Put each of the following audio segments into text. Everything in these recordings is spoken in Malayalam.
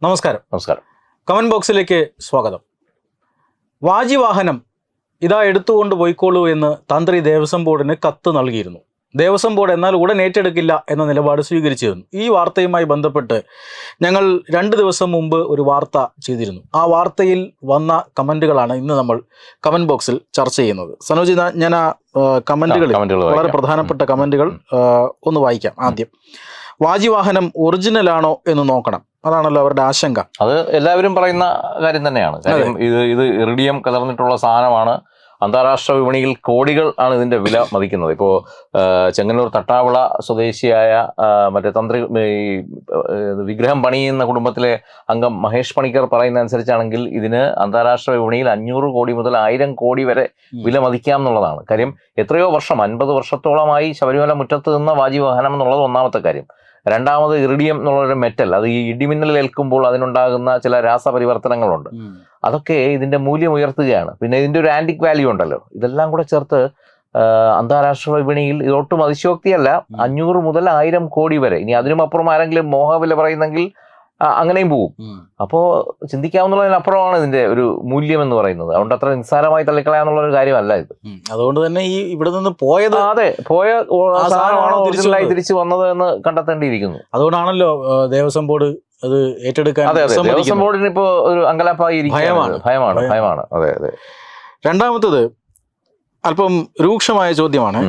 നമസ്കാരം. നമസ്കാരം. കമന്റ് ബോക്സിലേക്ക് സ്വാഗതം. വാജിവാഹനം ഇതാ എടുത്തുകൊണ്ട് പോയിക്കോളൂ എന്ന് തന്ത്രി ദേവസ്വം ബോർഡിന് കത്ത് നൽകിയിരുന്നു. ദേവസ്വം ബോർഡ് എന്നാൽ ഉടൻ ഏറ്റെടുക്കില്ല എന്ന നിലപാട് സ്വീകരിച്ചിരുന്നു. ഈ വാർത്തയുമായി ബന്ധപ്പെട്ട് ഞങ്ങൾ 2 ദിവസം മുമ്പ് ഒരു വാർത്ത ചെയ്തിരുന്നു. ആ വാർത്തയിൽ വന്ന കമൻറ്റുകളാണ് ഇന്ന് നമ്മൾ കമൻറ്റ് ബോക്സിൽ ചർച്ച ചെയ്യുന്നത്. സനോജ്, ഞാൻ ആ കമൻറ്റുകളിൽ വളരെ പ്രധാനപ്പെട്ട കമൻറ്റുകൾ ഒന്ന് വായിക്കാം. ആദ്യം, വാജിവാഹനം ഒറിജിനലാണോ എന്ന് നോക്കണം. അതാണല്ലോ അവരുടെ ആശങ്ക. അത് എല്ലാവരും പറയുന്ന കാര്യം തന്നെയാണ്. കാര്യം ഇത് ഇറിഡിയം കലർന്നിട്ടുള്ള സാധനമാണ്. അന്താരാഷ്ട്ര വിപണിയിൽ കോടികൾ ആണ് ഇതിന്റെ വില മതിക്കുന്നത്. ഇപ്പോൾ ചെങ്ങന്നൂർ തട്ടാവിള സ്വദേശിയായ മറ്റേ തന്ത്രി വിഗ്രഹം പണിയുന്ന കുടുംബത്തിലെ അംഗം മഹേഷ് പണിക്കർ പറയുന്ന അനുസരിച്ചാണെങ്കിൽ ഇതിന് അന്താരാഷ്ട്ര വിപണിയിൽ 500 കോടി മുതൽ 1000 കോടി വരെ വില മതിക്കാം എന്നുള്ളതാണ്. കാര്യം എത്രയോ വർഷം, 50 വർഷത്തോളമായി ശബരിമല മുറ്റത്ത് നിന്ന വാജിവാഹനം എന്നുള്ളത് ഒന്നാമത്തെ കാര്യം. രണ്ടാമത് ഇറിഡിയം എന്നുള്ളൊരു മെറ്റൽ, അത് ഈ ഇടിമിന്നൽ ഏൽക്കുമ്പോൾ അതിനുണ്ടാകുന്ന ചില രാസപരിവർത്തനങ്ങളുണ്ട്. അതൊക്കെ ഇതിന്റെ മൂല്യം ഉയർത്തുകയാണ്. പിന്നെ ഇതിന്റെ ഒരു ആന്റിക് വാല്യൂ ഉണ്ടല്ലോ. ഇതെല്ലാം കൂടെ ചേർത്ത് അന്താരാഷ്ട്ര വിപണിയിൽ ഇതൊട്ടും അതിശയോക്തിയല്ല, 500 മുതൽ 1000 കോടി വരെ. ഇനി അതിനുമപ്പുറം ആരെങ്കിലും മോഹവില പറയുന്നെങ്കിൽ അങ്ങനെയും പോവും. അപ്പോൾ ചിന്തിക്കാവുന്നതിനപ്പുറമാണ് ഇതിന്റെ ഒരു മൂല്യം എന്ന് പറയുന്നത്. അതുകൊണ്ട് അത്ര നിസ്സാരമായി തള്ളിക്കളയാന്നുള്ള ഒരു കാര്യമല്ല ഇത്. അതുകൊണ്ട് തന്നെ ഈ ഇവിടെ നിന്ന് പോയത്, പോയ സാധനമാണോ ഒറിജിനലായി തിരിച്ചു വന്നത് എന്ന് കണ്ടെത്തേണ്ടിയിരിക്കുന്നു. അതുകൊണ്ടാണല്ലോ ദേവസ്വം ബോർഡ് അത് ഏറ്റെടുക്കാൻ. അതെ, ദേവസ്വം ബോർഡിന് ഇപ്പോ ഒരു അങ്കലാപ്പായി ഭയമാണ്. അതെ. രണ്ടാമത്തത് അല്പം രൂക്ഷമായ ചോദ്യമാണ്.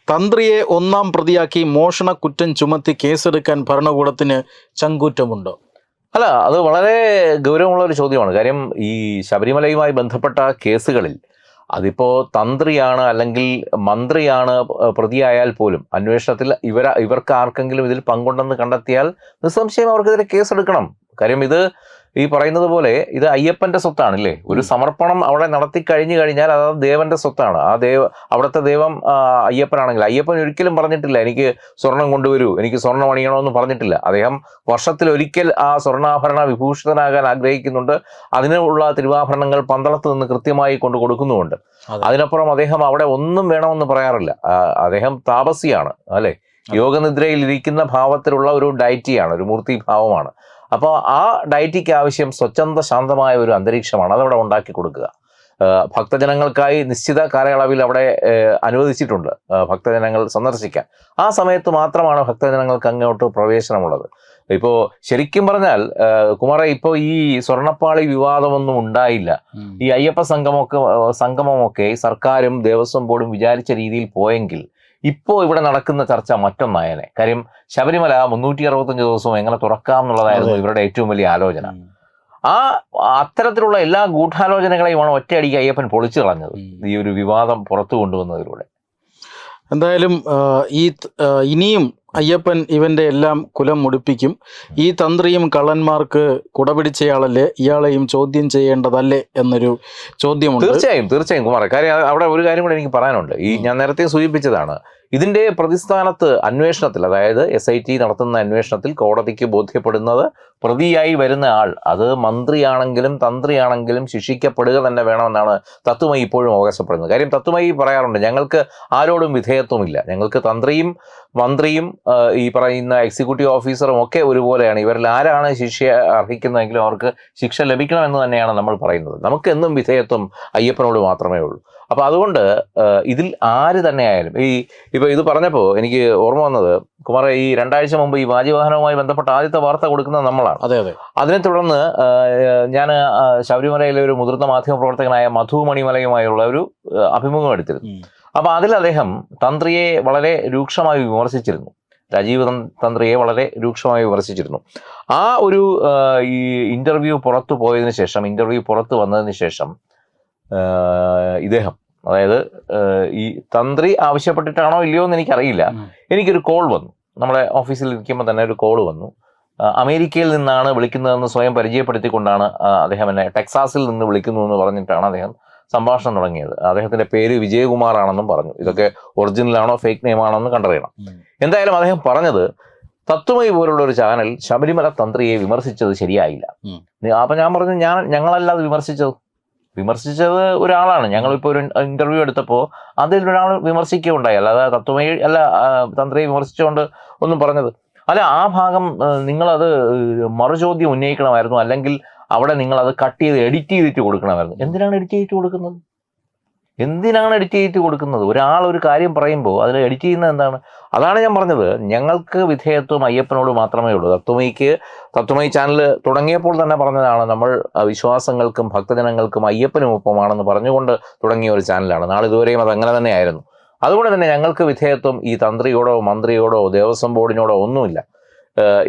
തന്ത്രിയെ 1-ാം പ്രതിയാക്കി മോഷണ കുറ്റം ചുമത്തി കേസെടുക്കാൻ ഭരണകൂടത്തിന് ചങ്കൂറ്റമുണ്ടോ? അല്ല, അത് വളരെ ഗൗരവമുള്ള ഒരു ചോദ്യമാണ്. കാര്യം ഈ ശബരിമലയുമായി ബന്ധപ്പെട്ട കേസുകളിൽ അതിപ്പോ തന്ത്രിയാണ് അല്ലെങ്കിൽ മന്ത്രിയാണ് പ്രതിയായാൽ പോലും അന്വേഷണത്തിൽ ഇവർക്ക് ആർക്കെങ്കിലും ഇതിൽ പങ്കുണ്ടെന്ന് കണ്ടെത്തിയാൽ നിസ്സംശയം അവർക്കെതിരെ കേസെടുക്കണം. കാര്യം ഇത് ഈ പറയുന്നത് പോലെ ഇത് അയ്യപ്പന്റെ സ്വത്താണല്ലേ. ഒരു സമർപ്പണം അവിടെ നടത്തി കഴിഞ്ഞു കഴിഞ്ഞാൽ അത് ദേവന്റെ സ്വത്താണ്. അവിടുത്തെ ദൈവം അയ്യപ്പനാണെങ്കിൽ അയ്യപ്പൻ ഒരിക്കലും പറഞ്ഞിട്ടില്ല എനിക്ക് സ്വർണം കൊണ്ടുവരൂ, എനിക്ക് സ്വർണ്ണം അണിയണമെന്ന് പറഞ്ഞിട്ടില്ല. അദ്ദേഹം വർഷത്തിലൊരിക്കൽ ആ സ്വർണ്ണാഭരണ വിഭൂഷിതനാകാൻ ആഗ്രഹിക്കുന്നുണ്ട്. അതിനുള്ള തിരുവാഭരണങ്ങൾ പന്തളത്ത് നിന്ന് കൃത്യമായി കൊണ്ട് കൊടുക്കുന്നുമുണ്ട്. അതിനപ്പുറം അദ്ദേഹം അവിടെ ഒന്നും വേണമെന്ന് പറയാറില്ല. അദ്ദേഹം താപസിയാണ് അല്ലെ, യോഗനിദ്രയിൽ ഇരിക്കുന്ന ഭാവത്തിലുള്ള ഒരു ഡയറ്റിയാണ്, ഒരു മൂർത്തി ഭാവമാണ്. അപ്പോൾ ആ ഡയറ്റിക്ക് ആവശ്യം സ്വച്ഛന്ത ശാന്തമായ ഒരു അന്തരീക്ഷമാണ് അതവിടെ ഉണ്ടാക്കി കൊടുക്കുക. ഭക്തജനങ്ങൾക്കായി നിശ്ചിത കാലയളവിൽ അവിടെ അനുവദിച്ചിട്ടുണ്ട് ഭക്തജനങ്ങൾ സന്ദർശിക്കാൻ. ആ സമയത്ത് മാത്രമാണ് ഭക്തജനങ്ങൾക്ക് അങ്ങോട്ട് പ്രവേശനമുള്ളത്. ഇപ്പോൾ ശരിക്കും പറഞ്ഞാൽ കുമാര, ഇപ്പോൾ ഈ സ്വർണ്ണപ്പാളി വിവാദമൊന്നും ഉണ്ടായില്ല. ഈ അയ്യപ്പ സംഗമമൊക്കെ സർക്കാരും ദേവസ്വം ബോർഡും വിചാരിച്ച രീതിയിൽ പോയെങ്കിൽ ഇപ്പോൾ ഇവിടെ നടക്കുന്ന ചർച്ച മറ്റൊന്നായനെ. കാര്യം ശബരിമല 365 ദിവസവും എങ്ങനെ തുറക്കാം എന്നുള്ളതായിരുന്നു ഇവരുടെ ഏറ്റവും വലിയ ആലോചന. അത്തരത്തിലുള്ള എല്ലാ ഗൂഢാലോചനകളെയുമാണ് ഒറ്റയടിക്ക് അയ്യപ്പൻ പൊളിച്ചു കളഞ്ഞത് ഈ ഒരു വിവാദം പുറത്തു കൊണ്ടുവന്നതിലൂടെ. എന്തായാലും ഇനിയും അയ്യപ്പൻ ഇവന്റെ എല്ലാം കുലം മുടിപ്പിക്കും. ഈ തന്ത്രിയും കള്ളന്മാർക്ക് കുടപിടിച്ചയാളല്ലേ, ഇയാളെയും ചോദ്യം ചെയ്യേണ്ടതല്ലേ എന്നൊരു ചോദ്യമുണ്ട്. തീർച്ചയായും കുമാർ. കാര്യം അവിടെ ഒരു കാര്യം കൂടെ എനിക്ക് പറയാനുണ്ട്. ഈ ഞാൻ നേരത്തെ സൂചിപ്പിച്ചതാണ്, ഇതിന്റെ പ്രതിസ്ഥാനത്ത് അന്വേഷണത്തിൽ, അതായത് SIT നടത്തുന്ന അന്വേഷണത്തിൽ കോടതിക്ക് ബോധ്യപ്പെടുന്നത് പ്രതിയായി വരുന്ന ആൾ അത് മന്ത്രിയാണെങ്കിലും തന്ത്രിയാണെങ്കിലും ശിക്ഷിക്കപ്പെടുക തന്നെ വേണമെന്നാണ് തത്വമയി ഇപ്പോഴും അവകാശപ്പെടുന്നത്. കാര്യം തത്വമയി പറയാറുണ്ട്, ഞങ്ങൾക്ക് ആരോടും വിധേയത്വമില്ല, ഞങ്ങൾക്ക് തന്ത്രിയും മന്ത്രിയും ഈ പറയുന്ന എക്സിക്യൂട്ടീവ് ഓഫീസറും ഒക്കെ ഒരുപോലെയാണ്. ഇവരിൽ ആരാണ് ശിക്ഷ അർഹിക്കുന്നതെങ്കിലും അവർക്ക് ശിക്ഷ ലഭിക്കണമെന്ന് തന്നെയാണ് നമ്മൾ പറയുന്നത്. നമുക്ക് എന്നും വിധേയത്വം അയ്യപ്പനോട് മാത്രമേ ഉള്ളൂ. അപ്പോൾ അതുകൊണ്ട് ഇതിൽ ആര് തന്നെയായാലും ഇപ്പോൾ ഇത് പറഞ്ഞപ്പോൾ എനിക്ക് ഓർമ്മ വന്നത് കുമാര, ഈ 2 ആഴ്ച മുമ്പ് ഈ വാജിവാഹനവുമായി ബന്ധപ്പെട്ട ആദ്യത്തെ വാർത്ത കൊടുക്കുന്നത് നമ്മളാണ്. അതെ. അതിനെ തുടർന്ന് ഞാൻ ശബരിമലയിലെ ഒരു മുതിർന്ന മാധ്യമ പ്രവർത്തകനായ മധു മണിമലയുമായുള്ള ഒരു അഭിമുഖം എടുത്തിരുന്നു. അപ്പോൾ അതിൽ അദ്ദേഹം തന്ത്രിയെ വളരെ രൂക്ഷമായി വിമർശിച്ചിരുന്നു. രാജീവ് തന്ത്രിയെ വളരെ രൂക്ഷമായി വിമർശിച്ചിരുന്നു. ആ ഒരു ഈ ഇന്റർവ്യൂ പുറത്തു വന്നതിന് ശേഷം ഇദ്ദേഹം, അതായത് ഈ തന്ത്രി ആവശ്യപ്പെട്ടിട്ടാണോ ഇല്ലയോ എന്ന് എനിക്കറിയില്ല, എനിക്കൊരു കോൾ വന്നു. നമ്മളെ ഓഫീസിൽ ഇരിക്കുമ്പോൾ തന്നെ ഒരു കോൾ വന്നു. അമേരിക്കയിൽ നിന്നാണ് വിളിക്കുന്നതെന്ന് സ്വയം പരിചയപ്പെടുത്തിക്കൊണ്ടാണ് അദ്ദേഹം എന്നെ ടെക്സാസിൽ നിന്ന് വിളിക്കുന്നു എന്ന് പറഞ്ഞിട്ടാണ് അദ്ദേഹം സംഭാഷണം തുടങ്ങിയത്. അദ്ദേഹത്തിന്റെ പേര് വിജയകുമാർ ആണെന്നും പറഞ്ഞു. ഇതൊക്കെ ഒറിജിനലാണോ ഫേക്ക് നെയിം ആണോ എന്ന് കണ്ടറിയണം. എന്തായാലും അദ്ദേഹം പറഞ്ഞത്, തത്വമയി പോലുള്ള ഒരു ചാനൽ ശബരിമല തന്ത്രിയെ വിമർശിച്ചത് ശരിയായില്ല. അപ്പൊ ഞാൻ പറഞ്ഞു, ഞങ്ങളല്ലാതെ വിമർശിച്ചത് ഒരാളാണ്. ഞങ്ങളിപ്പോൾ ഒരു ഇന്റർവ്യൂ എടുത്തപ്പോൾ അതിൽ ഒരാൾ വിമർശിക്കുകയുണ്ടായി, അല്ലാതെ തത്വമയി അല്ല തന്ത്രിയെ വിമർശിച്ചുകൊണ്ട് ഒന്നും പറഞ്ഞത്. അല്ല, ആ ഭാഗം നിങ്ങളത് മറുചോദ്യം ഉന്നയിക്കണമായിരുന്നു, അല്ലെങ്കിൽ അവിടെ നിങ്ങളത് കട്ട് ചെയ്ത് എഡിറ്റ് ചെയ്തിട്ട് കൊടുക്കണമായിരുന്നു. എന്തിനാണ് എഡിറ്റ് ചെയ്തിട്ട് കൊടുക്കുന്നത്? ഒരാൾ ഒരു കാര്യം പറയുമ്പോൾ അതിൽ എഡിറ്റ് ചെയ്യുന്നത് എന്താണ്? അതാണ് ഞാൻ പറഞ്ഞത്, ഞങ്ങൾക്ക് വിധേയത്വം അയ്യപ്പനോട് മാത്രമേ ഉള്ളൂ. തത്വമയി ചാനൽ തുടങ്ങിയപ്പോൾ തന്നെ പറഞ്ഞതാണ്, നമ്മൾ വിശ്വാസങ്ങൾക്കും ഭക്തജനങ്ങൾക്കും അയ്യപ്പനും ഒപ്പമാണെന്ന് പറഞ്ഞുകൊണ്ട് തുടങ്ങിയ ഒരു ചാനലാണ്. നാളിതുവരെയും അത് അങ്ങനെ തന്നെയായിരുന്നു. അതുകൊണ്ട് തന്നെ ഞങ്ങൾക്ക് വിധേയത്വം ഈ തന്ത്രിയോടോ മന്ത്രിയോടോ ദേവസ്വം ബോർഡിനോടോ ഒന്നുമില്ല.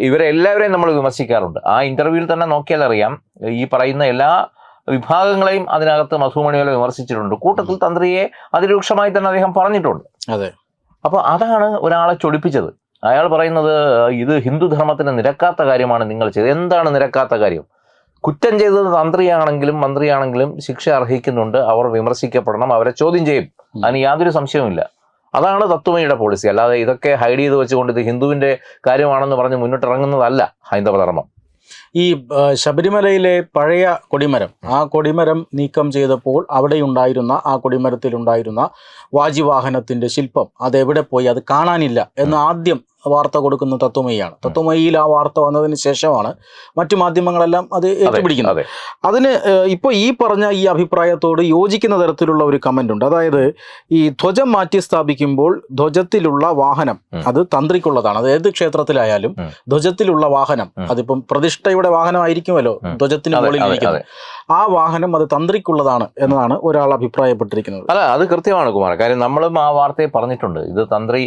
ഇവരെല്ലാവരെയും നമ്മൾ വിമർശിക്കാറുണ്ട്. ആ ഇൻ്റർവ്യൂവിൽ തന്നെ നോക്കിയാൽ അറിയാം, ഈ പറയുന്ന എല്ലാ വിഭാഗങ്ങളെയും അതിനകത്ത് മധുമണിമല വിമർശിച്ചിട്ടുണ്ട്. കൂട്ടത്തിൽ തന്ത്രിയെ അതിരൂക്ഷമായി തന്നെ അദ്ദേഹം പറഞ്ഞിട്ടുണ്ട്. അതെ. അപ്പോൾ അതാണ് ഒരാളെ ചൊടിപ്പിച്ചത്. അയാൾ പറയുന്നത് ഇത് ഹിന്ദുധർമ്മത്തിന് നിരക്കാത്ത കാര്യമാണ് നിങ്ങൾ ചെയ്തത്. എന്താണ് നിരക്കാത്ത കാര്യം? കുറ്റം ചെയ്തത് തന്ത്രിയാണെങ്കിലും മന്ത്രിയാണെങ്കിലും ശിക്ഷ അർഹിക്കുന്നുണ്ട്. അവർ വിമർശിക്കപ്പെടണം, അവരെ ചോദ്യം ചെയ്യും, അതിന് യാതൊരു സംശയവുമില്ല. അതാണ് തത്വമയിയുടെ പോളിസി. അല്ലാതെ ഇതൊക്കെ ഹൈഡ് ചെയ്ത് വെച്ചുകൊണ്ട് ഇത് ഹിന്ദുവിൻ്റെ കാര്യമാണെന്ന് പറഞ്ഞ് മുന്നിട്ടിറങ്ങുന്നതല്ല ഹൈന്ദവധർമ്മം. ഈ ശബരിമലയിലെ പഴയ കൊടിമരം, ആ കൊടിമരം നീക്കം ചെയ്തപ്പോൾ അവിടെയുണ്ടായിരുന്ന ആ കൊടിമരത്തിലുണ്ടായിരുന്ന വാജിവാഹനത്തിൻ്റെ ശില്പം അതെവിടെ പോയി, അത് കാണാനില്ല എന്ന് ആദ്യം വാർത്ത കൊടുക്കുന്ന തത്വമയിയാണ്. തത്വമയിയിൽ ആ വാർത്ത വന്നതിന് ശേഷമാണ് മറ്റു മാധ്യമങ്ങളെല്ലാം അത് ഏറ്റുപിടിക്കുന്നത്. അതിന് ഇപ്പോൾ ഈ പറഞ്ഞ ഈ അഭിപ്രായത്തോട് യോജിക്കുന്ന തരത്തിലുള്ള ഒരു കമൻ്റ് ഉണ്ട്. അതായത് ഈ ധ്വജം മാറ്റി സ്ഥാപിക്കുമ്പോൾ ധ്വജത്തിലുള്ള വാഹനം അത് തന്ത്രിക്കുള്ളതാണ്. അത് ഏത് ക്ഷേത്രത്തിലായാലും ധ്വജത്തിലുള്ള വാഹനം, അതിപ്പം പ്രതിഷ്ഠയുടെ വാഹനമായിരിക്കുമല്ലോ ധ്വജത്തിന് മുകളിലിരിക്കുന്നത്, ആ വാഹനം അത് തന്ത്രിക്കുള്ളതാണ് എന്നതാണ് ഒരാൾ അഭിപ്രായപ്പെട്ടിരിക്കുന്നത്. അല്ല, അത് കൃത്യമാണ് കുമാർ. കാര്യം നമ്മളും ആ വാർത്തയെ പറഞ്ഞിട്ടുണ്ട്. ഇത് തന്ത്രി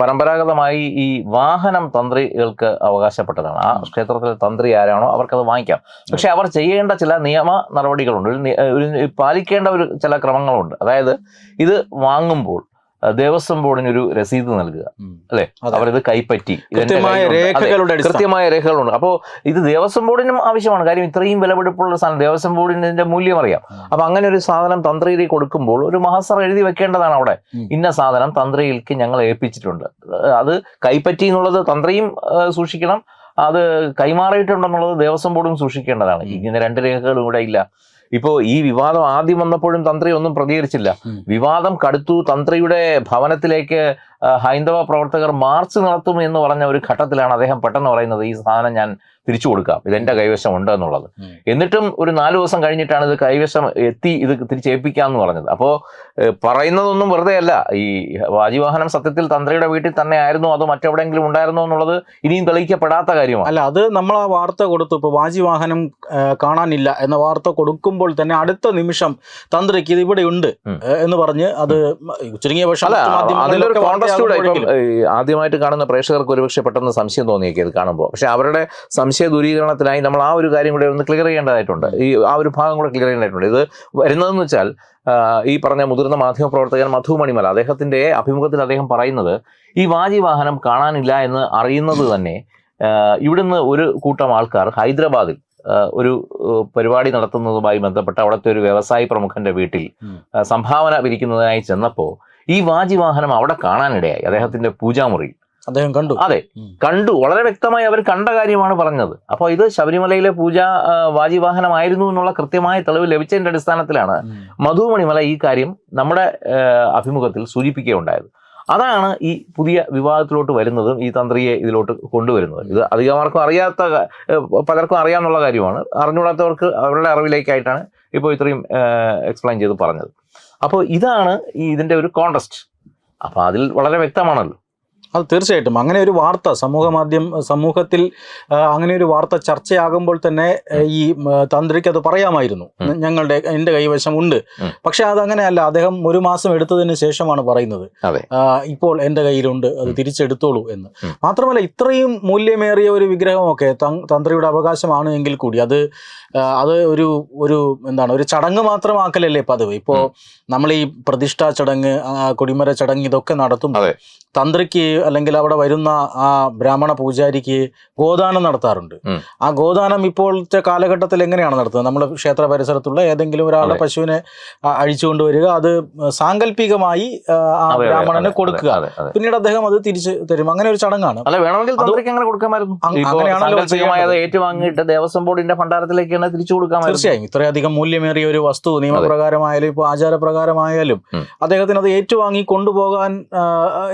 പരമ്പരാഗതമായി ഈ വാഹനം തന്ത്രികൾക്ക് അവകാശപ്പെട്ടതാണ്. ആ ക്ഷേത്രത്തിലെ തന്ത്രി ആരാണോ അവർക്കത് വാങ്ങിക്കാം. പക്ഷെ അവർ ചെയ്യേണ്ട ചില നിയമ നടപടികളുണ്ട്, പാലിക്കേണ്ട ചില ക്രമങ്ങളുണ്ട്. അതായത് ഇത് വാങ്ങുമ്പോൾ ദേവസ്വം ബോർഡിനൊരു രസീത് നൽകുക, അല്ലെ? അവരിത് കൈപ്പറ്റി കൃത്യമായ രേഖകളുണ്ട്. അപ്പോൾ ഇത് ദേവസ്വം ബോർഡിനും ആവശ്യമാണ്. കാര്യം ഇത്രയും വിലപിടിപ്പുള്ള സാധനം, ദേവസ്വം ബോർഡിന്റെ മൂല്യം അറിയാം. അപ്പൊ അങ്ങനെ ഒരു സാധനം തന്ത്രിയിൽ കൊടുക്കുമ്പോൾ ഒരു മഹസർ എഴുതി വെക്കേണ്ടതാണ്. അവിടെ ഇന്ന സാധനം തന്ത്രിയിലേക്ക് ഞങ്ങൾ ഏൽപ്പിച്ചിട്ടുണ്ട്, അത് കൈപ്പറ്റി എന്നുള്ളത് തന്ത്രിയും സൂക്ഷിക്കണം, അത് കൈമാറിയിട്ടുണ്ടെന്നുള്ളത് ദേവസ്വം ബോർഡും സൂക്ഷിക്കേണ്ടതാണ്. ഇങ്ങനെ രണ്ട് രേഖകളും ഇവിടെ ഇല്ല. ഇപ്പോൾ ഈ വിവാദം ആദ്യം വന്നപ്പോഴും തന്ത്രി ഒന്നും പ്രതികരിച്ചില്ല. വിവാദം കടുത്തു. തന്ത്രിയുടെ ഭവനത്തിലേക്ക് ഹൈന്ദവ പ്രവർത്തകർ മാർച്ച് നടത്തും എന്ന് പറഞ്ഞ ഒരു ഘട്ടത്തിലാണ് അദ്ദേഹം പെട്ടെന്ന് പറയുന്നത്, ഈ സാധനം ഞാൻ തിരിച്ചു കൊടുക്കാം, ഇതെന്റെ കൈവശം ഉണ്ട് എന്നുള്ളത്. എന്നിട്ടും ഒരു 4 ദിവസം കഴിഞ്ഞിട്ടാണ് ഇത് കൈവശം എത്തി, ഇത് തിരിച്ചേൽപ്പിക്കാമെന്ന് പറഞ്ഞത്. അപ്പോൾ പറയുന്നതൊന്നും വെറുതെ അല്ല. ഈ വാജിവാഹനം സത്യത്തിൽ തന്ത്രിയുടെ വീട്ടിൽ തന്നെ ആയിരുന്നു, അതോ മറ്റെവിടെയെങ്കിലും ഉണ്ടായിരുന്നോ എന്നുള്ളത് ഇനിയും തെളിയിക്കപ്പെടാത്ത കാര്യമാണ്. അല്ല, അത് നമ്മൾ ആ വാർത്ത കൊടുത്തു. ഇപ്പോൾ വാജിവാഹനം കാണാനില്ല എന്ന വാർത്ത കൊടുക്കുമ്പോൾ തന്നെ അടുത്ത നിമിഷം തന്ത്രിക്ക് ഇത് ഇവിടെ ഉണ്ട് എന്ന് പറഞ്ഞ് അത് ചുരുങ്ങിയ പക്ഷം ആദ്യമായിട്ട് കാണുന്ന പ്രേക്ഷകർക്ക് ഒരുപക്ഷെ പെട്ടെന്ന് സംശയം തോന്നിയേക്കും ഇത് കാണുമ്പോൾ. പക്ഷെ അവരുടെ സംശയ ദൂരീകരണത്തിനായി നമ്മൾ ആ ഒരു കാര്യം കൂടെ ഒന്ന് ക്ലിയർ ചെയ്യേണ്ടതായിട്ടുണ്ട്. ആ ഒരു ഭാഗം കൂടെ ക്ലിയർ ചെയ്യേണ്ടതായിട്ടുണ്ട്. ഇത് വരുന്നതെന്ന് വെച്ചാൽ ഈ പറഞ്ഞ മുതിർന്ന മാധ്യമപ്രവർത്തകൻ മധുമണിമല അദ്ദേഹത്തിന്റെ അഭിമുഖത്തിൽ അദ്ദേഹം പറയുന്നത്, ഈ വാജിവാഹനം കാണാനില്ല എന്ന് അറിയുന്നത് തന്നെ ഇവിടുന്ന് ഒരു കൂട്ടം ആൾക്കാർ ഹൈദരാബാദിൽ ഒരു പരിപാടി നടത്തുന്നതുമായി ബന്ധപ്പെട്ട് അവിടുത്തെ ഒരു വ്യവസായി പ്രമുഖന്റെ വീട്ടിൽ സംഭാവന പിരിക്കുന്നതിനായി ചെന്നപ്പോൾ ഈ വാജിവാഹനം അവിടെ കാണാനിടയായി. അദ്ദേഹത്തിന്റെ പൂജാമുറി അദ്ദേഹം കണ്ടു. അതെ, കണ്ടു. വളരെ വ്യക്തമായി അവർ കണ്ട കാര്യമാണ് പറഞ്ഞത്. അപ്പോൾ ഇത് ശബരിമലയിലെ വാജിവാഹനമായിരുന്നു എന്നുള്ള കൃത്യമായ തെളിവ് ലഭിച്ചതിന്റെ അടിസ്ഥാനത്തിലാണ് മധുമണിമല ഈ കാര്യം നമ്മുടെ അഭിമുഖത്തിൽ സൂചിപ്പിക്കുകയുണ്ടായത്. അതാണ് ഈ പുതിയ വിവാദത്തിലോട്ട് വരുന്നതും ഈ തന്ത്രിയെ ഇതിലോട്ട് കൊണ്ടുവരുന്നത്. ഇത് അധികമാർക്കും അറിയാത്ത, പലർക്കും അറിയാവുന്ന കാര്യമാണ്. അറിഞ്ഞുകൂടാത്തവർക്ക് അവരുടെ അറിവിലേക്കായിട്ടാണ് ഇപ്പോൾ ഇത്രയും എക്സ്പ്ലെയിൻ ചെയ്ത് പറഞ്ഞത്. അപ്പോൾ ഇതാണ് ഇതിൻ്റെ ഒരു കോണ്ടസ്റ്റ്. അപ്പോൾ അതിൽ വളരെ വ്യക്തമാണല്ലോ. അത് തീർച്ചയായിട്ടും അങ്ങനെ ഒരു വാർത്ത സമൂഹത്തിൽ അങ്ങനെ ഒരു വാർത്ത ചർച്ചയാകുമ്പോൾ തന്നെ ഈ തന്ത്രിക്ക് അത് പറയാമായിരുന്നു, എൻ്റെ കൈവശം ഉണ്ട്. പക്ഷെ അതങ്ങനെയല്ല. അദ്ദേഹം 1 മാസം എടുത്തതിന് ശേഷമാണ് പറയുന്നത് ഇപ്പോൾ എൻ്റെ കയ്യിലുണ്ട്, അത് തിരിച്ചെടുത്തോളൂ എന്ന്. മാത്രമല്ല, ഇത്രയും മൂല്യമേറിയ ഒരു വിഗ്രഹമൊക്കെ തന്ത്രിയുടെ അവകാശമാണ് എങ്കിൽ കൂടി അത് ഒരു എന്താണ്, ഒരു ചടങ്ങ് മാത്രമാക്കലല്ലേ പതിവ്. ഇപ്പോൾ നമ്മൾ ഈ പ്രതിഷ്ഠാ ചടങ്ങ്, കൊടിമര ചടങ്ങ് ഇതൊക്കെ നടത്തുമ്പോൾ തന്ത്രിക്ക് അല്ലെങ്കിൽ അവിടെ വരുന്ന ആ ബ്രാഹ്മണ പൂജാരിക്ക് ഗോദാനം നടത്താറുണ്ട്. ആ ഗോദാനം ഇപ്പോഴത്തെ കാലഘട്ടത്തിൽ എങ്ങനെയാണ് നടത്തുന്നത്? നമ്മൾ ക്ഷേത്ര പരിസരത്തുള്ള ഏതെങ്കിലും ഒരാളുടെ പശുവിനെ അഴിച്ചുകൊണ്ട് വരിക, അത് സാങ്കല്പികമായി ആ ബ്രാഹ്മണന് കൊടുക്കുക, പിന്നീട് അദ്ദേഹം അത് തിരിച്ചു തരും. അങ്ങനെ ഒരു ചടങ്ങാണ്. ഏറ്റുവാങ്ങിയിട്ട് ദേവസ്വം ബോർഡിന്റെ ഭണ്ഡാരത്തിലേക്കാണ് തിരിച്ചു കൊടുക്കാൻ. തീർച്ചയായും ഇത്രയധികം മൂല്യമേറിയ ഒരു വസ്തു നിയമപ്രകാരമായാലും ഇപ്പോൾ ആചാരപ്രകാരമായാലും അദ്ദേഹത്തിന് അത് ഏറ്റുവാങ്ങി കൊണ്ടുപോകാൻ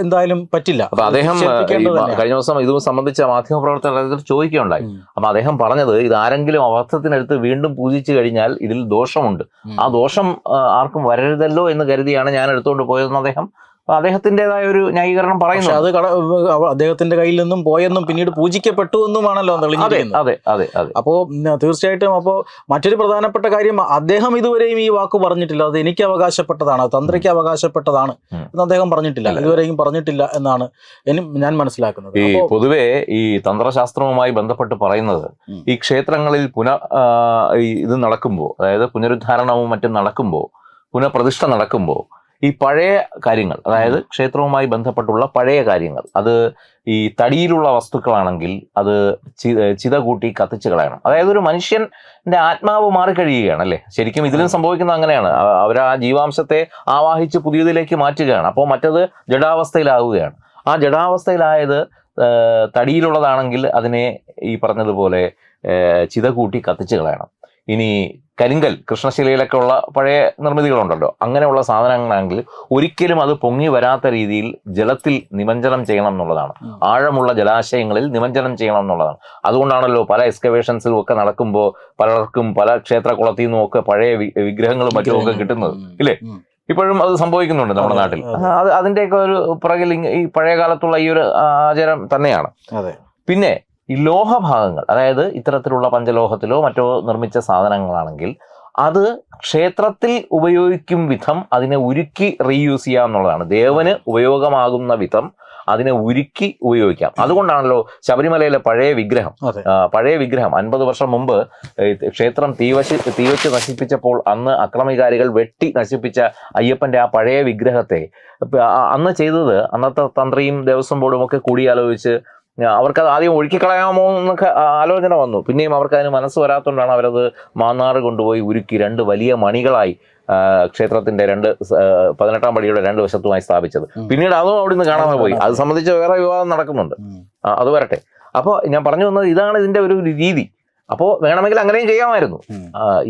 എന്തായാലും എന്തായാലും പറ്റില്ല. അപ്പൊ അദ്ദേഹം തിരിച്ചേൽപ്പിക്കേണ്ടത് തന്നെയാണ്. കഴിഞ്ഞ ദിവസം ഇത് സംബന്ധിച്ച മാധ്യമപ്രവർത്തകർ ചോദിക്കുകയുണ്ടായി. അപ്പൊ അദ്ദേഹം പറഞ്ഞത് ഇത് ആരെങ്കിലും അവസ്ഥത്തിനടുത്ത് വീണ്ടും പൂജിച്ചു കഴിഞ്ഞാൽ ഇതിൽ ദോഷമുണ്ട്, ആ ദോഷം ആർക്കും വരരുതല്ലോ എന്ന് കരുതിയാണ് ഞാൻ എടുത്തുകൊണ്ട് പോയതെന്ന് അദ്ദേഹത്തിൻ്റെതായ ഒരു ന്യായീകരണം പറയുന്നു. അത് അദ്ദേഹത്തിന്റെ കയ്യിൽ നിന്നും പോയെന്നും പിന്നീട് പൂജിക്കപ്പെട്ടു എന്നുമാണല്ലോ തെളിഞ്ഞിരിക്കുന്നത്. അതെ അതെ അതെ. അപ്പോൾ തീർച്ചയായിട്ടും അപ്പോൾ മറ്റൊരു പ്രധാനപ്പെട്ട കാര്യം, അദ്ദേഹം ഇതുവരെയും ഈ വാക്ക് പറഞ്ഞിട്ടില്ല, അത് എനിക്ക് അവകാശപ്പെട്ടതാണ്, തന്ത്രിക്ക് അവകാശപ്പെട്ടതാണ് എന്ന് അദ്ദേഹം പറഞ്ഞിട്ടില്ല, ഇതുവരെയും പറഞ്ഞിട്ടില്ല എന്നാണ് ഞാൻ മനസ്സിലാക്കുന്നത്. ഈ പൊതുവെ ഈ തന്ത്രശാസ്ത്രവുമായി ബന്ധപ്പെട്ട് പറയുന്നത്, ഈ ക്ഷേത്രങ്ങളിൽ ഇത് നടക്കുമ്പോൾ, അതായത് പുനരുദ്ധാരണവും മറ്റും നടക്കുമ്പോൾ, പുനഃപ്രതിഷ്ഠ നടക്കുമ്പോൾ, ഈ പഴയ കാര്യങ്ങൾ, അതായത് ക്ഷേത്രവുമായി ബന്ധപ്പെട്ടുള്ള പഴയ കാര്യങ്ങൾ, അത് ഈ തടിയിലുള്ള വസ്തുക്കളാണെങ്കിൽ അത് ചിത കൂട്ടി കത്തിച്ച് കളയണം. അതായത് ഒരു മനുഷ്യന്റെ ആത്മാവ് മാറിക്കഴിയുകയാണ് അല്ലേ, ശരിക്കും ഇതിലും സംഭവിക്കുന്നത് അങ്ങനെയാണ്. അവർ ആ ജീവാംശത്തെ ആവാഹിച്ച് പുതിയതിലേക്ക് മാറ്റുകയാണ്. അപ്പോൾ മറ്റത് ജഡാവസ്ഥയിലാവുകയാണ്. ആ ജഡാവസ്ഥയിലായത് തടിയിലുള്ളതാണെങ്കിൽ അതിനെ ഈ പറഞ്ഞതുപോലെ ചിത കൂട്ടി കത്തിച്ച് കളയണം. ഇനി കരിങ്കൽ, കൃഷ്ണശിലയിലൊക്കെ ഉള്ള പഴയ നിർമ്മിതികളുണ്ടല്ലോ, അങ്ങനെയുള്ള സാധനങ്ങളാണെങ്കിൽ ഒരിക്കലും അത് പൊങ്ങി വരാത്ത രീതിയിൽ ജലത്തിൽ നിമഞ്ജനം ചെയ്യണം എന്നുള്ളതാണ്. ആഴമുള്ള ജലാശയങ്ങളിൽ നിമഞ്ജനം ചെയ്യണം എന്നുള്ളതാണ്. അതുകൊണ്ടാണല്ലോ പല എക്സ്കവേഷൻസിലും ഒക്കെ നടക്കുമ്പോൾ പലർക്കും പല ക്ഷേത്രകുളത്തിൽ നിന്നും ഒക്കെ പഴയ വിഗ്രഹങ്ങളും മറ്റുമൊക്കെ കിട്ടുന്നത് ഇല്ലേ. ഇപ്പോഴും അത് സംഭവിക്കുന്നുണ്ട് നമ്മുടെ നാട്ടിൽ. അതിൻ്റെയൊക്കെ ഒരു പുറകിൽ ഈ പഴയ കാലത്തുള്ള ഈ ഒരു ആചാരം തന്നെയാണ്. പിന്നെ ഈ ലോഹഭാഗങ്ങൾ, അതായത് ഇത്തരത്തിലുള്ള പഞ്ചലോഹത്തിലോ മറ്റോ നിർമ്മിച്ച സാധനങ്ങളാണെങ്കിൽ അത് ക്ഷേത്രത്തിൽ ഉപയോഗിക്കും വിധം അതിനെ ഉരുക്കി റീയൂസ് ചെയ്യുക എന്നുള്ളതാണ്. ദേവന് ഉപയോഗമാകുന്ന വിധം അതിനെ ഉരുക്കി ഉപയോഗിക്കാം. അതുകൊണ്ടാണല്ലോ ശബരിമലയിലെ പഴയ വിഗ്രഹം 50 വർഷം മുമ്പ് ക്ഷേത്രം തീവച്ച് നശിപ്പിച്ചപ്പോൾ അന്ന് അക്രമികാരികൾ വെട്ടി നശിപ്പിച്ച അയ്യപ്പന്റെ ആ പഴയ വിഗ്രഹത്തെ അന്ന് ചെയ്തത്, അന്നത്തെ തന്ത്രിയും ദേവസ്വം ബോർഡും ഒക്കെ കൂടിയാലോചിച്ച് അവർക്കത് ആദ്യം ഒഴുക്കിക്കളയാമോ എന്നൊക്കെ ആലോചന വന്നു. പിന്നെയും അവർക്ക് അതിന് മനസ്സ് വരാത്തതുകൊണ്ടാണ് അവരത് മാന്നാറ് കൊണ്ടുപോയി ഉരുക്കി 2 വലിയ മണികളായി ക്ഷേത്രത്തിന്റെ 18-ാം പടിയുടെ 2 വശത്തുമായി സ്ഥാപിച്ചത്. പിന്നീട് അതും അവിടെ നിന്ന് കാണാതെ പോയി. അത് സംബന്ധിച്ച് വേറെ വിവാദം നടക്കുന്നുണ്ട്, അത് വരട്ടെ. അപ്പോൾ ഞാൻ പറഞ്ഞു വന്നത് ഇതാണ് ഇതിന്റെ ഒരു രീതി. അപ്പോൾ വേണമെങ്കിൽ അങ്ങനെയും ചെയ്യാമായിരുന്നു.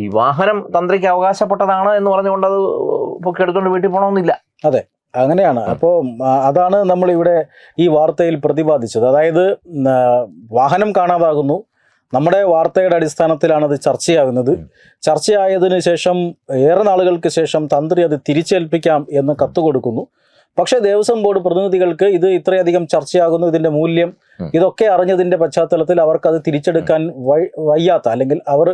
ഈ വാഹനം തന്ത്രിക്ക് അവകാശപ്പെട്ടതാണ് എന്ന് പറഞ്ഞുകൊണ്ട് അത് പൊക്കിയെടുത്തുകൊണ്ട് വീട്ടിൽ പോകണമെന്നില്ല. അതെ, അങ്ങനെയാണ്. അപ്പോൾ അതാണ് നമ്മളിവിടെ ഈ വാർത്തയിൽ പ്രതിപാദിച്ചത്. അതായത് വാഹനം കാണാതാകുന്നു, നമ്മുടെ വാർത്തയുടെ അടിസ്ഥാനത്തിലാണ് അത് ചർച്ചയാകുന്നത്. ചർച്ചയായതിനു ശേഷം ഏറെ നാളുകൾക്ക് ശേഷം തന്ത്രി അത് തിരിച്ചേൽപ്പിക്കാം എന്ന് കത്ത് കൊടുക്കുന്നു. പക്ഷേ ദേവസ്വം ബോർഡ് പ്രതിനിധികൾക്ക് ഇത് ഇത്രയധികം ചർച്ചയാകുന്നു, ഇതിന്റെ മൂല്യം ഇതൊക്കെ അറിഞ്ഞതിന്റെ പശ്ചാത്തലത്തിൽ അവർക്ക് അത് തിരിച്ചെടുക്കാൻ വയ്യാത്ത, അല്ലെങ്കിൽ അവർ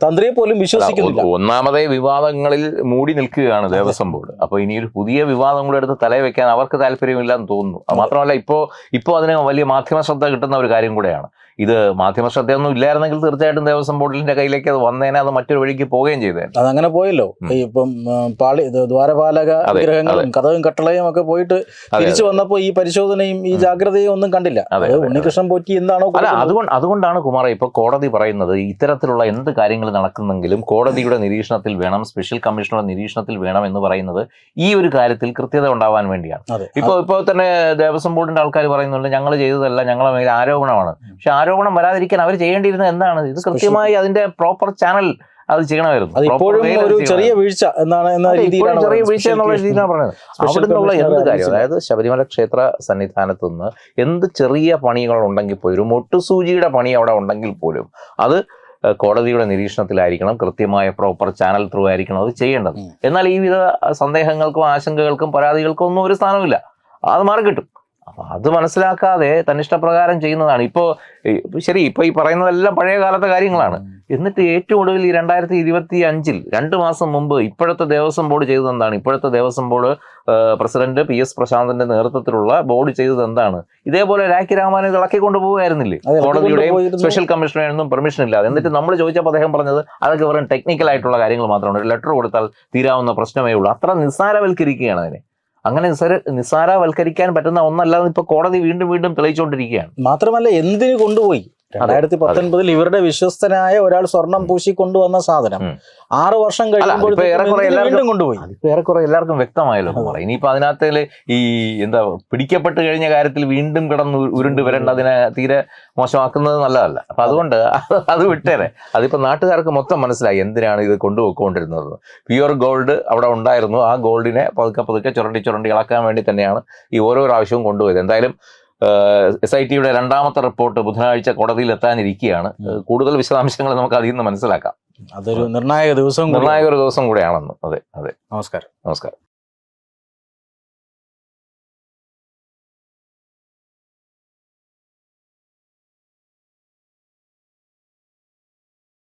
തന്ത്രിയെ പോലും വിശ്വസിക്കുന്നില്ല. ഒന്നാമതേ വിവാദങ്ങളിൽ മൂടി നിൽക്കുകയാണ് ദേവസ്വം ബോർഡ്. അപ്പൊ ഇനി ഒരു പുതിയ വിവാദം കൂടെ എടുത്ത് തലയിൽ വെക്കാൻ അവർക്ക് താല്പര്യമില്ലെന്ന് തോന്നുന്നു. മാത്രമല്ല ഇപ്പോ അതിന് വലിയ മാധ്യമ ശ്രദ്ധ കിട്ടുന്ന ഒരു കാര്യം കൂടെയാണ് ഇത്. മാധ്യമ ശ്രദ്ധയൊന്നും ഇല്ലായിരുന്നെങ്കിൽ തീർച്ചയായിട്ടും ദേവസ്വം ബോർഡിന്റെ കയ്യിലേക്ക് അത് വന്നേനെ, അത് മറ്റൊരു വഴിക്ക് പോവുകയും ചെയ്തേ. അതങ്ങനെ പോയല്ലോ. ഇപ്പം ദ്വാരപാലക വിഗ്രഹങ്ങളും കഥവും കട്ടളയും ഒക്കെ പോയിട്ട് തിരിച്ചു വന്നപ്പോൾ ഈ പരിശോധനയും ഈ ജാഗ്രതയും ഒന്നും കണ്ടില്ല. ഉണ്ണികൃഷ്ണൻ പോറ്റി എന്താണോ. അതുകൊണ്ടാണ് കുമാര ഇപ്പൊ കോടതി പറയുന്നത് ഇത്തരത്തിലുള്ള എന്ത് കാര്യങ്ങൾ നടക്കുന്നെങ്കിലും കോടതിയുടെ നിരീക്ഷണത്തിൽ വേണം, സ്പെഷ്യൽ കമ്മീഷണറുടെ നിരീക്ഷണത്തിൽ വേണം എന്ന് പറയുന്നത് ഈ ഒരു കാര്യത്തിൽ കൃത്യത ഉണ്ടാവാൻ വേണ്ടിയാണ്. ഇപ്പോൾ തന്നെ ദേവസ്വം ബോർഡിന്റെ ആൾക്കാർ പറയുന്നുണ്ട് ഞങ്ങൾ ചെയ്തതല്ല, ഞങ്ങളെ മേലെ ആരോപണമാണ്. പക്ഷെ ആരോപണം വരാതിരിക്കാൻ അവർ ചെയ്യേണ്ടിയിരുന്നത് എന്താണ്? ഇത് കൃത്യമായി അതിന്റെ പ്രോപ്പർ ചാനൽ അത് ചെയ്യണമായിരുന്നു. ഒരു ചെറിയ വീഴ്ച ചെറിയ വീഴ്ച എന്നുള്ള രീതിയിലാണ് പറയുന്നത്. അവിടെ നിന്നുള്ള എന്ത് കാര്യം, അതായത് ശബരിമല ക്ഷേത്ര സന്നിധാനത്തു നിന്ന് എന്ത് ചെറിയ പണികൾ ഉണ്ടെങ്കിൽ പോലും, ഒരു മൊട്ടുസൂചിയുടെ പണി അവിടെ ഉണ്ടെങ്കിൽ പോലും അത് കോടതിയുടെ നിരീക്ഷണത്തിലായിരിക്കണം, കൃത്യമായ പ്രോപ്പർ ചാനൽ ത്രൂ ആയിരിക്കണം അത് ചെയ്യേണ്ടത്. എന്നാൽ ഈ വിധ സന്ദേഹങ്ങൾക്കും ആശങ്കകൾക്കും പരാതികൾക്കും ഒന്നും ഒരു സ്ഥാനമില്ല, അത് മാറിക്കിട്ടും. അപ്പൊ അത് മനസ്സിലാക്കാതെ തന്നിഷ്ടപ്രകാരം ചെയ്യുന്നതാണ്. ഇപ്പോ ഈ പറയുന്നതെല്ലാം പഴയ കാലത്തെ കാര്യങ്ങളാണ്. എന്നിട്ട് ഏറ്റവും ഒടുവിൽ ഈ 2025 2 മാസം മുമ്പ് ഇപ്പോഴത്തെ ദേവസ്വം ബോർഡ് ചെയ്തത് എന്താണ്? ഇപ്പോഴത്തെ ദേവസ്വം ബോർഡ് പ്രസിഡന്റ് PS പ്രശാന്തന്റെ നേതൃത്വത്തിലുള്ള ബോർഡ് ചെയ്തത് എന്താണ്? ഇതേപോലെ രാഖി രാമാനെ ഇളക്കിക്കൊണ്ട് പോവുകയായിരുന്നില്ലേ? കോടതിയുടെയും സ്പെഷ്യൽ കമ്മീഷണറുടെയും പെർമിഷൻ ഇല്ലാതെ. എന്നിട്ട് നമ്മൾ ചോദിച്ചപ്പോൾ അദ്ദേഹം പറഞ്ഞത് അതൊക്കെ വെറും ടെക്നിക്കൽ ആയിട്ടുള്ള കാര്യങ്ങൾ മാത്രമാണ്, ഒരു ലെറ്റർ കൊടുത്താൽ തീരാവുന്ന പ്രശ്നമേ ഉള്ളൂ. അത്ര നിസ്സാരവൽക്കരിക്കുകയാണ് അതിനെ. അങ്ങനെ നിസ്സാരവൽക്കരിക്കാൻ പറ്റുന്ന ഒന്നല്ലാതെ ഇപ്പൊ കോടതി വീണ്ടും തെളിയിച്ചുകൊണ്ടിരിക്കുകയാണ്. മാത്രമല്ല എന്തിനു കൊണ്ടുപോയി, 2019 ഇവരുടെ വിശ്വസ്തനായ ഒരാൾ സ്വർണം പൂശി കൊണ്ടുവന്ന സാധനം 6 വർഷം കഴിയുമ്പോൾ വീണ്ടും കൊണ്ടുപോയി. അതിപ്പോ ഏറെക്കുറെ എല്ലാവർക്കും വ്യക്തമായല്ലോ എന്ന് പറയാം. ഇനിയിപ്പോ അതിനകത്ത് ഈ എന്താ പിടിക്കപ്പെട്ട് കഴിഞ്ഞ കാര്യത്തിൽ വീണ്ടും കിടന്ന് ഉരുണ്ട് വരേണ്ട അതിനെ തീരെ മോശമാക്കുന്നത് നല്ലതല്ല. അപ്പൊ അതുകൊണ്ട് അത് വിട്ടേരെ. അതിപ്പോ നാട്ടുകാർക്ക് മൊത്തം മനസ്സിലായി എന്തിനാണ് ഇത് കൊണ്ടുപോയിക്കൊണ്ടിരുന്നത്. പ്യുവർ ഗോൾഡ് അവിടെ ഉണ്ടായിരുന്നു. ആ ഗോൾഡിനെ പതുക്കെ ചുരണ്ടി ഇളക്കാൻ വേണ്ടി തന്നെയാണ് ഈ ഓരോ പ്രാവശ്യവും കൊണ്ടുപോയത്. എന്തായാലും SIT യുടെ 2ാമത്തെ റിപ്പോർട്ട് ബുധനാഴ്ച കോടതിയിൽ എത്താനിരിക്കുകയാണ്. കൂടുതൽ വിശദാംശങ്ങൾ നമുക്ക് അതിൽ നിന്ന് മനസ്സിലാക്കാം. അതൊരു നിർണായക ദിവസം നിർണായക ഒരു ദിവസം കൂടെയാണെന്ന്. അതെ. നമസ്കാരം.